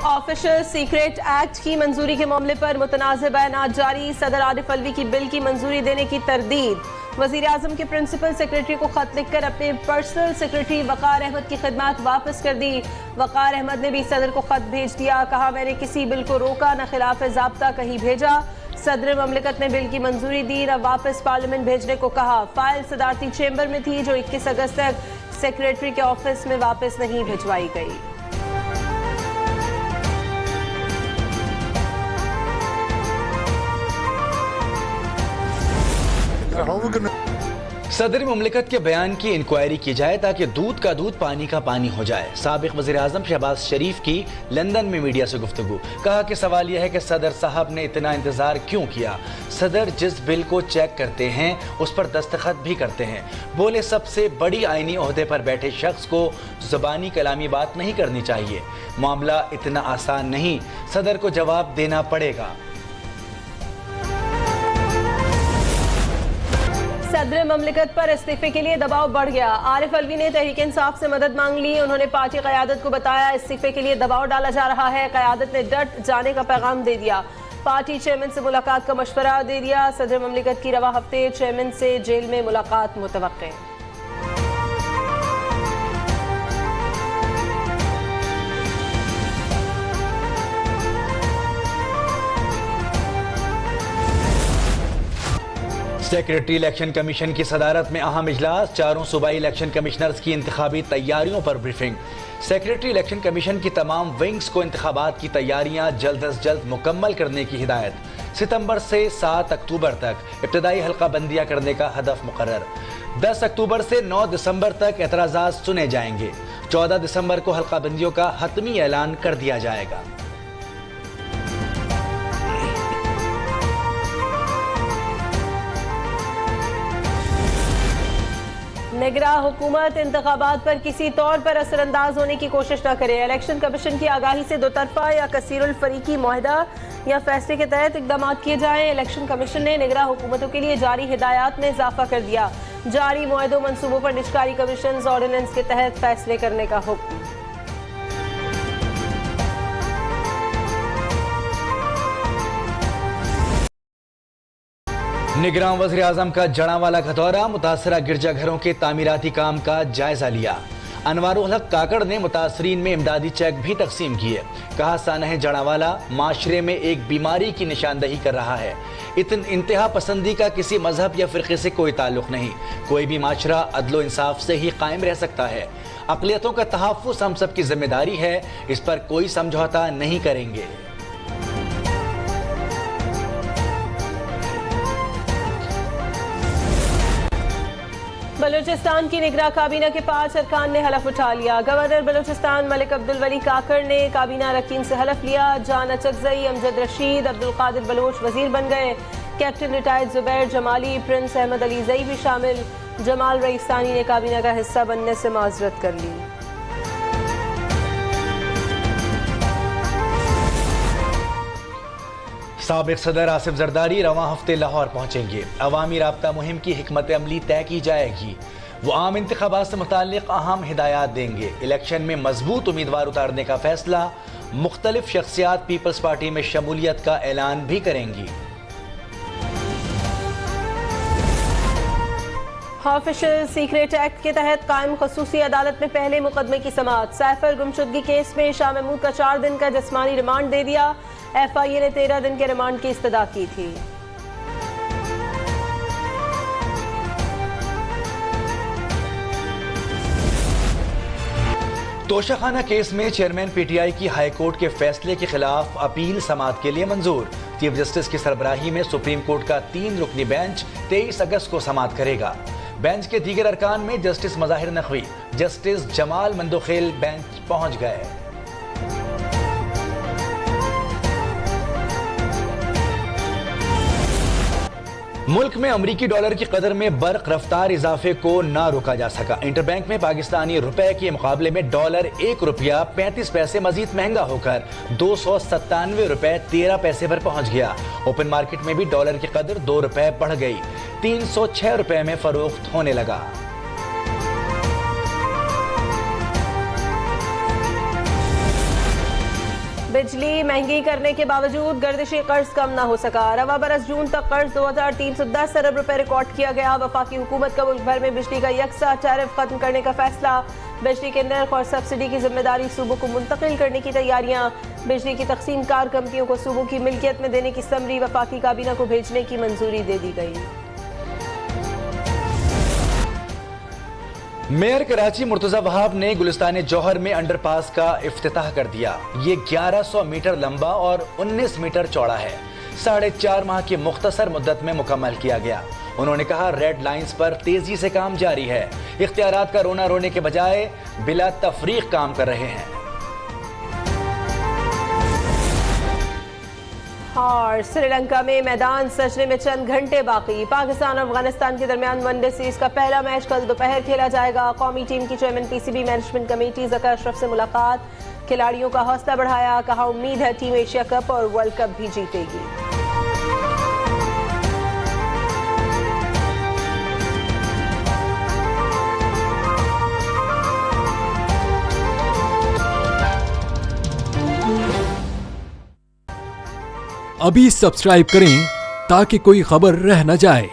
Official secret act की मंजूरी के मामले पर मुतनाज़ बयानात जारी। सदर आरिफ अलवी की बिल की मंजूरी देने की तरदीद। वज़ीर आज़म के प्रिंसिपल सेक्रेटरी को खत लिखकर अपने पर्सनल सेक्रेटरी वक़ार अहमद की खिदमात वापस कर दी। वक़ार अहमद ने भी सदर को खत भेज दिया। कहा, मैंने किसी बिल को रोका न खिलाफ ज़ाब्ता कहीं भेजा। सदर ममलिकत ने बिल की मंजूरी दी, न वापस पार्लियामेंट भेजने को कहा। फाइल सदारती चेंबर में थी जो 21 अगस्त तक सेक्रेटरी के ऑफिस में वापस नहीं भिजवाई गई। सदर मुमलिकत के बयान की इंक्वायरी की जाए ताकि दूध का दूध पानी का पानी हो जाए। साबिक वज़ीर आज़म शहबाज शरीफ की लंदन में मीडिया से गुफ्तगू। कहा कि सवाल यह है कि सदर साहब ने इतना इंतजार क्यों किया। सदर जिस बिल को चेक करते हैं उस पर दस्तखत भी करते हैं। बोले, सबसे बड़ी आईनी ओहदे पर बैठे शख्स को ज़बानी कलामी बात नहीं करनी चाहिए। मामला इतना आसान नहीं, सदर को जवाब देना पड़ेगा। सदर ममलिकत पर इस्तीफे के लिए दबाव बढ़ गया। आरिफ अलवी ने तहरीक इंसाफ से मदद मांग ली। उन्होंने पार्टी क़यादत को बताया इस्तीफे के लिए दबाव डाला जा रहा है। क़यादत ने डट जाने का पैगाम दे दिया। पार्टी चेयरमैन से मुलाकात का मशवरा दे दिया। सदर ममलिकत की रवा हफ्ते चेयरमैन से जेल में मुलाकात मुतवक्के। सेक्रेटरी इलेक्शन कमीशन की सदारत में अहम इजलास। चारों सूबाई इलेक्शन कमिश्नर्स की इंतखाबी तैयारियों पर ब्रीफिंग। सेक्रेटरी इलेक्शन कमीशन की तमाम विंग्स को इंतखाबात की तैयारियां जल्द अज जल्द मुकम्मल करने की हिदायत। सितंबर से 7 अक्टूबर तक इब्तदाई हल्का बंदियां करने का हदफ मुकर्रर। 10 अक्टूबर से 9 दिसंबर तक एतराज़ात सुने जाएंगे। 14 दिसंबर को हल्का बंदियों का हतमी ऐलान कर दिया जाएगा। निगरां हुकूमत इंतखाबात पर किसी तौर पर असरअंदाज होने की कोशिश न करे। इलेक्शन कमीशन की आगाही से दोतरफा या कसीरुल फरीकी मुआहदा या फैसले के तहत इकदाम किए जाएं। इलेक्शन कमीशन ने निगरां हुकूमतों के लिए जारी हिदायत में इजाफा कर दिया। जारी मुआहदों मंसूबों पर निजकारी कमीशन ऑर्डिनेंस के तहत फैसले करने का हुक्म। निगरान वज़ीर आज़म का जड़ावाला का दौरा। मुतासरा गिरजाघरों के तामीराती काम का जायजा लिया। अनवारुल हक काकड़ ने मुतासरीन में इमदादी चेक भी तकसीम किए। कहा, सानह जड़ावाला माशरे में एक बीमारी की निशानदही कर रहा है। इंतहा पसंदी का किसी मजहब या फ़िरक़े से कोई ताल्लुक़ नहीं। कोई भी माशरा अदलो इंसाफ से ही कायम रह सकता है। अक़लियतों का तहफ़्फ़ुज़ हम सब की जिम्मेदारी है, इस पर कोई समझौता नहीं करेंगे। बलूचिस्तान की निगरां काबीना के 5 अरकान ने हलफ उठा लिया। गवर्नर बलूचिस्तान मलिक अब्दुल वली काकड़ ने काबीना अरकान से हलफ लिया। जान अचकजई, अमजद रशीद, अब्दुल कादिर बलोच वजीर बन गए। Captain retired Zubair Jamali, prince Ahmed Alizai भी शामिल। जमाल रईसानी ने काबीना का हिस्सा बनने से माजरत कर ली। साबिक सदर आसिफ जरदारी रवां हफ्ते लाहौर पहुंचेंगे। अवामी राब्ता मुहिम की हिकमत अमली तय की जाएगी। वो आम इंतखाबात से मुताल्लिक अहम हिदायत देंगे। इलेक्शन में मजबूत उम्मीदवार उतारने का फैसला। मुख्तलिफ शख्सियात पीपल्स पार्टी में शमूलियत का ऐलान भी करेंगी। ऑफिशियल सीक्रेट एक्ट के तहत कायम खसूसी अदालत में पहले मुकदमे की समाअत। सैफर गुमशुदगी केस में शाह महमूद का 4 दिन का जिस्मानी रिमांड दे दिया। FIA ने 13 दिन के रिमांड की इस्तदा की थी। तोशाखाना केस में चेयरमैन PTI की हाईकोर्ट के फैसले के खिलाफ अपील समाअत के लिए मंजूर। चीफ जस्टिस की सरबराही में सुप्रीम कोर्ट का 3 रुकनी बेंच 23 अगस्त को समाअत करेगा। बेंच के दीगर अरकान में justice Mazahir Naqvi, justice Jamal Mandokhel bench पहुंच गए। मुल्क में अमरीकी डॉलर की कदर में बर्क रफ्तार इजाफे को ना रोका जा सका। इंटरबैंक में पाकिस्तानी रुपए के मुकाबले में डॉलर 1 रुपया 35 पैसे मजीद महंगा होकर 297 रुपए 13 पैसे पर पहुंच गया। ओपन मार्केट में भी डॉलर की कदर 2 रुपए बढ़ गई, 306 रुपए में फरोख्त होने लगा। बिजली महंगी करने के बावजूद गर्दिशी कर्ज कम न हो सका। रवा बरस जून तक कर्ज 2310 अरब रुपए रिकॉर्ड किया गया। वफाकी हुकूमत का मुल्क भर में बिजली का यकसा टैरिफ खत्म करने का फैसला। बिजली के नर्ख और सब्सिडी की जिम्मेदारी सूबों को मुंतकिल करने की तैयारियां। बिजली की तकसीम कार कंपनियों को सूबों की मिल्कियत में देने की समरी वफाकी काबीना को भेजने की मंजूरी दे दी गई। मेयर कराची मुर्तजा वहाब ने गुलिस्तान जौहर में अंडरपास का इफ्तिताह कर दिया। ये 1100 मीटर लंबा और 19 मीटर चौड़ा है। 4.5 माह की मुख्तसर मुद्दत में मुकम्मल किया गया। उन्होंने कहा रेड लाइंस पर तेजी से काम जारी है। इख्तियारात का रोना रोने के बजाय बिला तफरीक काम कर रहे हैं। और श्रीलंका में मैदान सजने में चंद घंटे बाकी। पाकिस्तान और अफगानिस्तान के दरमियान वनडे सीरीज का पहला मैच कल दोपहर खेला जाएगा। कौमी टीम की chairman PCB management committee Zucker Ashraf से मुलाकात। खिलाड़ियों का हौसला बढ़ाया। कहा उम्मीद है टीम एशिया कप और वर्ल्ड कप भी जीतेगी। अभी सब्सक्राइब करें ताकि कोई खबर रह न जाए।